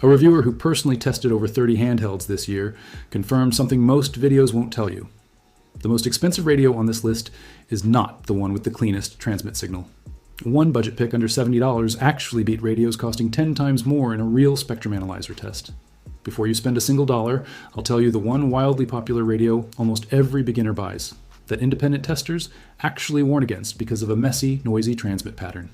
A reviewer who personally tested over 30 handhelds this year confirmed something most videos won't tell you. The most expensive radio on this list is not the one with the cleanest transmit signal. One budget pick under $70 actually beat radios costing 10 times more in a real spectrum analyzer test. Before you spend a single dollar, I'll tell you the one wildly popular radio almost every beginner buys, that independent testers actually warn against because of a messy, noisy transmit pattern.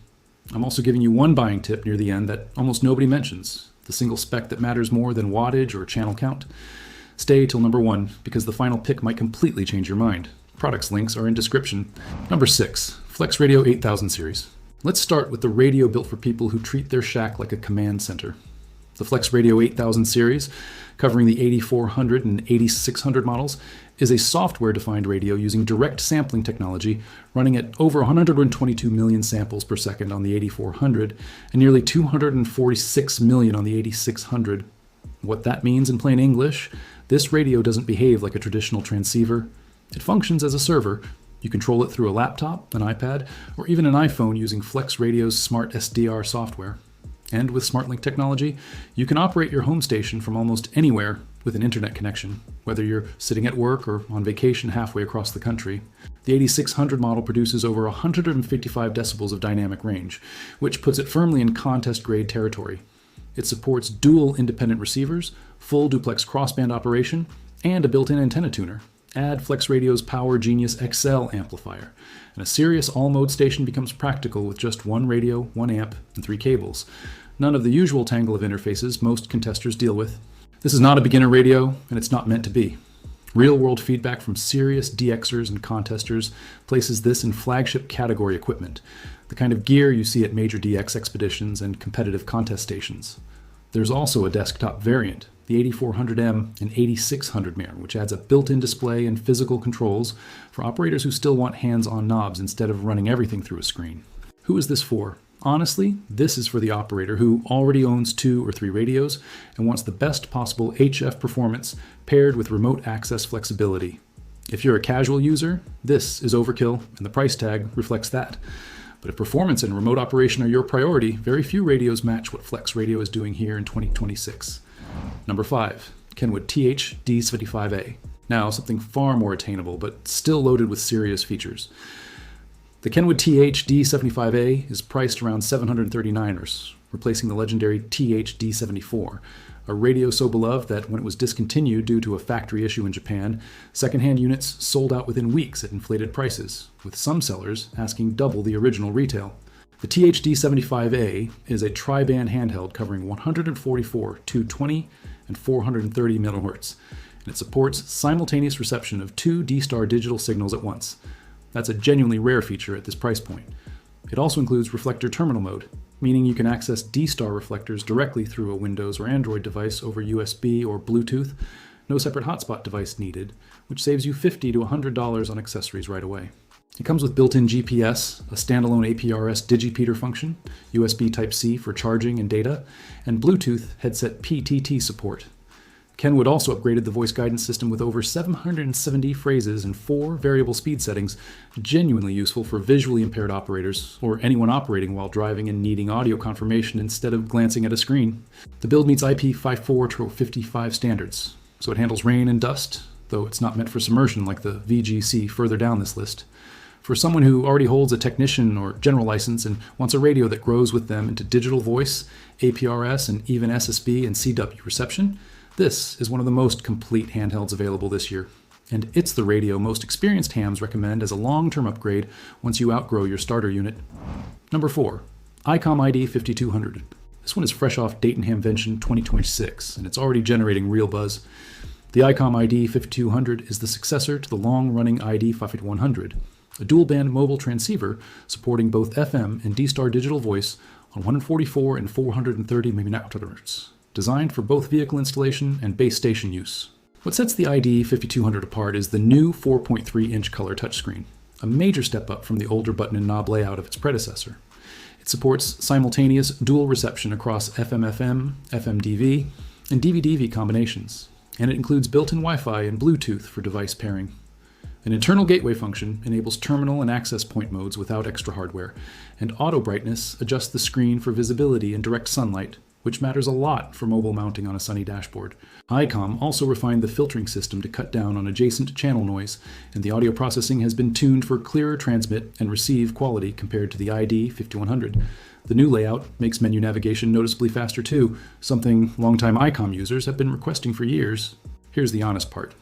I'm also giving you one buying tip near the end that almost nobody mentions, the single spec that matters more than wattage or channel count. Stay till number 1, because the final pick might completely change your mind. Products links are in description. Number 6, FlexRadio 8000 series. Let's start with the radio built for people who treat their shack like a command center. The FlexRadio 8000 series, covering the 8400 and 8600 models, is a software-defined radio using direct sampling technology running at over 122 million samples per second on the 8400 and nearly 246 million on the 8600. What that means in plain English, this radio doesn't behave like a traditional transceiver. It functions as a server. You control it through a laptop, an iPad, or even an iPhone using FlexRadio's smart SDR software. And with SmartLink technology, you can operate your home station from almost anywhere with an internet connection, whether you're sitting at work or on vacation halfway across the country. The 8600 model produces over 155 decibels of dynamic range, which puts it firmly in contest-grade territory. It supports dual independent receivers, full duplex crossband operation, and a built-in antenna tuner. Add FlexRadio's Power Genius XL amplifier, and a serious all-mode station becomes practical with just one radio, 1 amp, and 3 cables. None of the usual tangle of interfaces most contesters deal with. This is not a beginner radio, and it's not meant to be. Real-world feedback from serious DXers and contesters places this in flagship category equipment, the kind of gear you see at major DX expeditions and competitive contest stations. There's also a desktop variant, the 8400M and 8600 MIR, which adds a built-in display and physical controls for operators who still want hands-on knobs instead of running everything through a screen. Who is this for? Honestly, this is for the operator who already owns 2 or 3 radios and wants the best possible HF performance paired with remote access flexibility. If you're a casual user, this is overkill, and the price tag reflects that. But if performance and remote operation are your priority, very few radios match what FlexRadio is doing here in 2026. Number 5, Kenwood TH-D75A. Now, something far more attainable, but still loaded with serious features. The Kenwood TH-D75A is priced around $739, replacing the legendary TH-D74, a radio so beloved that when it was discontinued due to a factory issue in Japan, secondhand units sold out within weeks at inflated prices, with some sellers asking double the original retail. The TH-D75A is a tri-band handheld covering 144, 220, and 430 MHz, and it supports simultaneous reception of 2 D-Star digital signals at once. That's a genuinely rare feature at this price point. It also includes reflector terminal mode, meaning you can access D-Star reflectors directly through a Windows or Android device over USB or Bluetooth. No separate hotspot device needed, which saves you $50 to $100 on accessories right away. It comes with built-in GPS, a standalone APRS digipeater function, USB Type-C for charging and data, and Bluetooth headset PTT support. Kenwood also upgraded the voice guidance system with over 770 phrases and 4 variable speed settings, genuinely useful for visually impaired operators or anyone operating while driving and needing audio confirmation instead of glancing at a screen. The build meets IP54-55 standards, so it handles rain and dust, though it's not meant for submersion like the VGC further down this list. For someone who already holds a technician or general license and wants a radio that grows with them into digital voice, APRS, and even SSB and CW reception, this is one of the most complete handhelds available this year. And it's the radio most experienced hams recommend as a long-term upgrade once you outgrow your starter unit. Number 4, Icom ID-5200. This one is fresh off Dayton Hamvention 2026, and it's already generating real buzz. The Icom ID-5200 is the successor to the long-running ID-5100, a dual-band mobile transceiver supporting both FM and D-Star digital voice on 144 and 430 MHz, designed for both vehicle installation and base station use. What sets the ID-5200 apart is the new 4.3-inch color touchscreen, a major step up from the older button and knob layout of its predecessor. It supports simultaneous dual reception across FM-FM, FM-DV, and DV-DV combinations, and it includes built-in Wi-Fi and Bluetooth for device pairing. An internal gateway function enables terminal and access point modes without extra hardware, and auto brightness adjusts the screen for visibility in direct sunlight, which matters a lot for mobile mounting on a sunny dashboard. Icom also refined the filtering system to cut down on adjacent channel noise, and the audio processing has been tuned for clearer transmit and receive quality compared to the ID-5100. The new layout makes menu navigation noticeably faster too, something longtime Icom users have been requesting for years. Here's the honest part.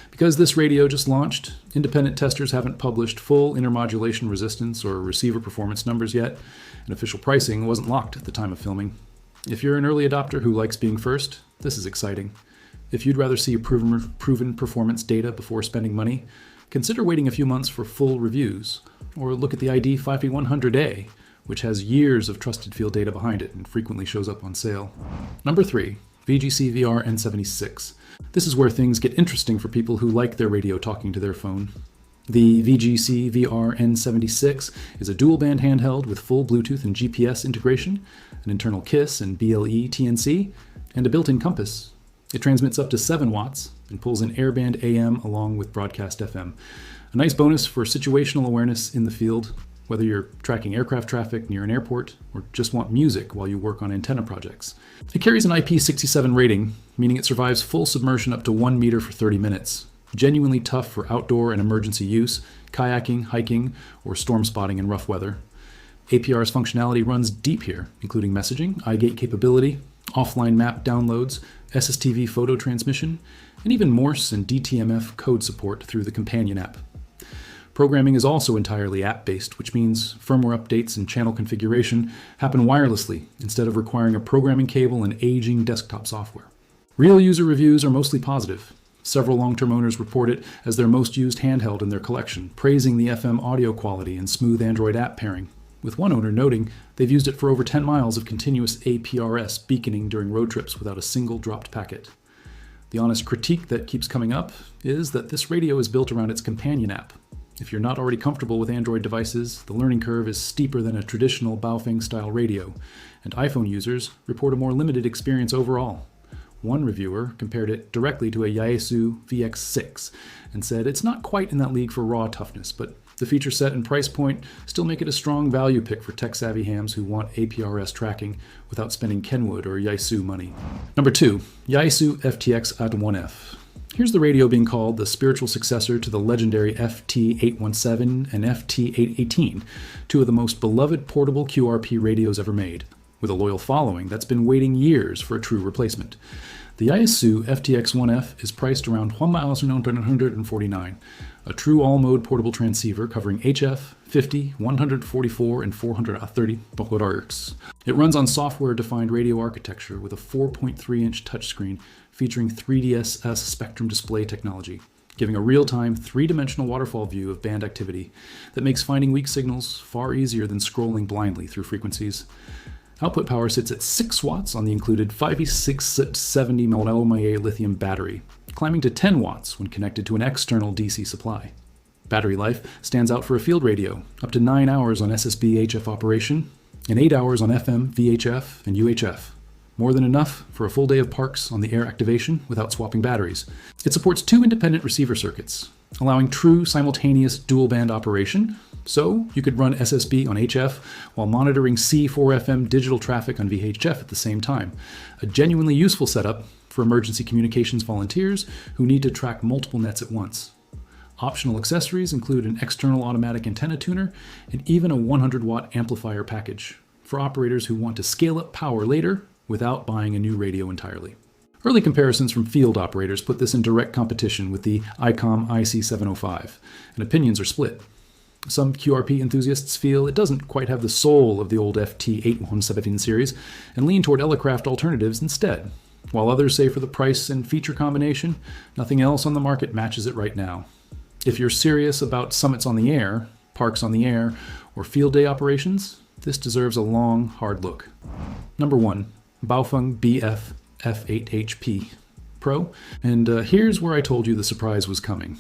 Because this radio just launched, independent testers haven't published full intermodulation resistance or receiver performance numbers yet, and official pricing wasn't locked at the time of filming. If you're an early adopter who likes being first, this is exciting. If you'd rather see proven performance data before spending money, consider waiting a few months for full reviews, or look at the ID-5100A, which has years of trusted field data behind it and frequently shows up on sale. Number 3, VGC VR-N76. This is where things get interesting for people who like their radio talking to their phone. The VGC VR-N76 is a dual-band handheld with full Bluetooth and GPS integration, an internal KISS and BLE TNC, and a built-in compass. It transmits up to 7 watts and pulls in airband AM along with broadcast FM. A nice bonus for situational awareness in the field, whether you're tracking aircraft traffic near an airport or just want music while you work on antenna projects. It carries an IP67 rating, meaning it survives full submersion up to 1 meter for 30 minutes. Genuinely tough for outdoor and emergency use, kayaking, hiking, or storm spotting in rough weather. APR's functionality runs deep here, including messaging, iGate capability, offline map downloads, SSTV photo transmission, and even Morse and DTMF code support through the companion app. Programming is also entirely app-based, which means firmware updates and channel configuration happen wirelessly instead of requiring a programming cable and aging desktop software. Real user reviews are mostly positive. Several long-term owners report it as their most used handheld in their collection, praising the FM audio quality and smooth Android app pairing, with one owner noting they've used it for over 10 miles of continuous APRS beaconing during road trips without a single dropped packet. The honest critique that keeps coming up is that this radio is built around its companion app. If you're not already comfortable with Android devices, the learning curve is steeper than a traditional Baofeng-style radio, and iPhone users report a more limited experience overall. One reviewer compared it directly to a Yaesu VX6 and said it's not quite in that league for raw toughness, but the feature set and price point still make it a strong value pick for tech-savvy hams who want APRS tracking without spending Kenwood or Yaesu money. Number 2, Yaesu FTX-1F. Here's the radio being called the spiritual successor to the legendary FT817 and FT818, two of the most beloved portable QRP radios ever made, with a loyal following that's been waiting years for a true replacement. The Yaesu FTX-1F is priced around $1,949, a true all-mode portable transceiver covering HF, 50, 144, and 430 kHz. It runs on software-defined radio architecture with a 4.3-inch touchscreen featuring 3DSS spectrum display technology, giving a real-time, three-dimensional waterfall view of band activity that makes finding weak signals far easier than scrolling blindly through frequencies. Output power sits at 6 watts on the included 5670 mAh lithium battery, climbing to 10 watts when connected to an external DC supply. Battery life stands out for a field radio, up to 9 hours on SSB HF operation, and 8 hours on FM, VHF, and UHF. More than enough for a full day of parks on the air activation without swapping batteries. It supports 2 independent receiver circuits, allowing true simultaneous dual-band operation, so you could run SSB on HF while monitoring C4FM digital traffic on VHF at the same time. A genuinely useful setup for emergency communications volunteers who need to track multiple nets at once. Optional accessories include an external automatic antenna tuner and even a 100-watt amplifier package for operators who want to scale up power later without buying a new radio entirely. Early comparisons from field operators put this in direct competition with the Icom IC705, and opinions are split. Some QRP enthusiasts feel it doesn't quite have the soul of the old FT817 series and lean toward Elecraft alternatives instead, while others say for the price and feature combination, nothing else on the market matches it right now. If you're serious about summits on the air, parks on the air, or field day operations, this deserves a long, hard look. Number 1, Baofeng BF-F8HP Pro, and here's where I told you the surprise was coming.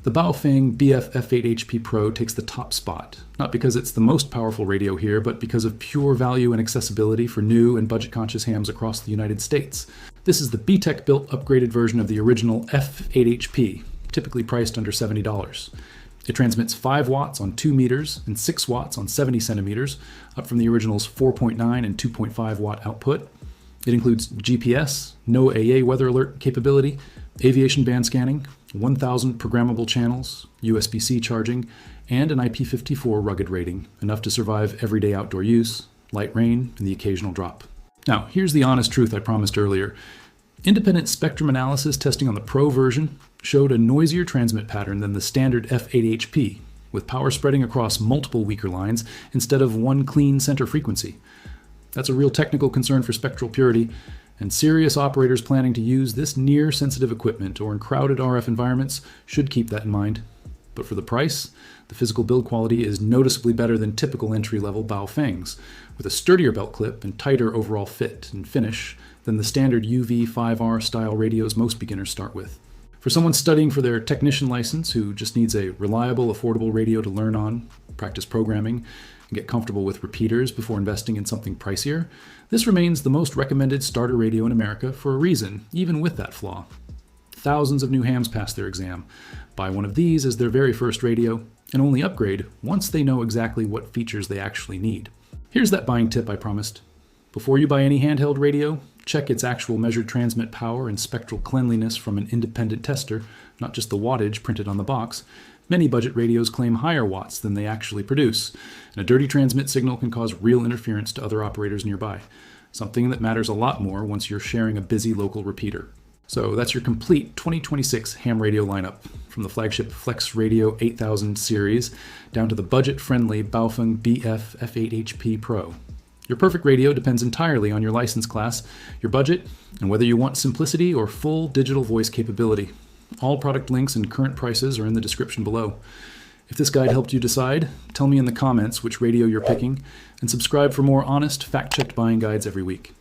The Baofeng BF-F8HP Pro takes the top spot, not because it's the most powerful radio here, but because of pure value and accessibility for new and budget-conscious hams across the United States. This is the BTEC-built upgraded version of the original F8HP, typically priced under $70. It transmits 5 watts on 2 meters and 6 watts on 70 centimeters, up from the original's 4.9 and 2.5 watt output. It includes GPS, no AA weather alert capability, aviation band scanning, 1,000 programmable channels, USB-C charging, and an IP54 rugged rating, enough to survive everyday outdoor use, light rain, and the occasional drop. Now, here's the honest truth I promised earlier. Independent spectrum analysis testing on the Pro version showed a noisier transmit pattern than the standard F8HP, with power spreading across multiple weaker lines instead of one clean center frequency. That's a real technical concern for spectral purity, and serious operators planning to use this near-sensitive equipment or in crowded RF environments should keep that in mind. But for the price, the physical build quality is noticeably better than typical entry-level Baofengs, with a sturdier belt clip and tighter overall fit and finish than the standard UV5R style radios most beginners start with. For someone studying for their technician license who just needs a reliable, affordable radio to learn on, practice programming, and get comfortable with repeaters before investing in something pricier, this remains the most recommended starter radio in America for a reason, even with that flaw. Thousands of new hams pass their exam, buy one of these as their very first radio, and only upgrade once they know exactly what features they actually need. Here's that buying tip I promised. Before you buy any handheld radio, check its actual measured transmit power and spectral cleanliness from an independent tester, not just the wattage printed on the box. Many budget radios claim higher watts than they actually produce, and a dirty transmit signal can cause real interference to other operators nearby, something that matters a lot more once you're sharing a busy local repeater. So that's your complete 2026 ham radio lineup, from the flagship FlexRadio 8000 series down to the budget-friendly Baofeng BF-F8HP Pro. Your perfect radio depends entirely on your license class, your budget, and whether you want simplicity or full digital voice capability. All product links and current prices are in the description below. If this guide helped you decide, tell me in the comments which radio you're picking, and subscribe for more honest, fact-checked buying guides every week.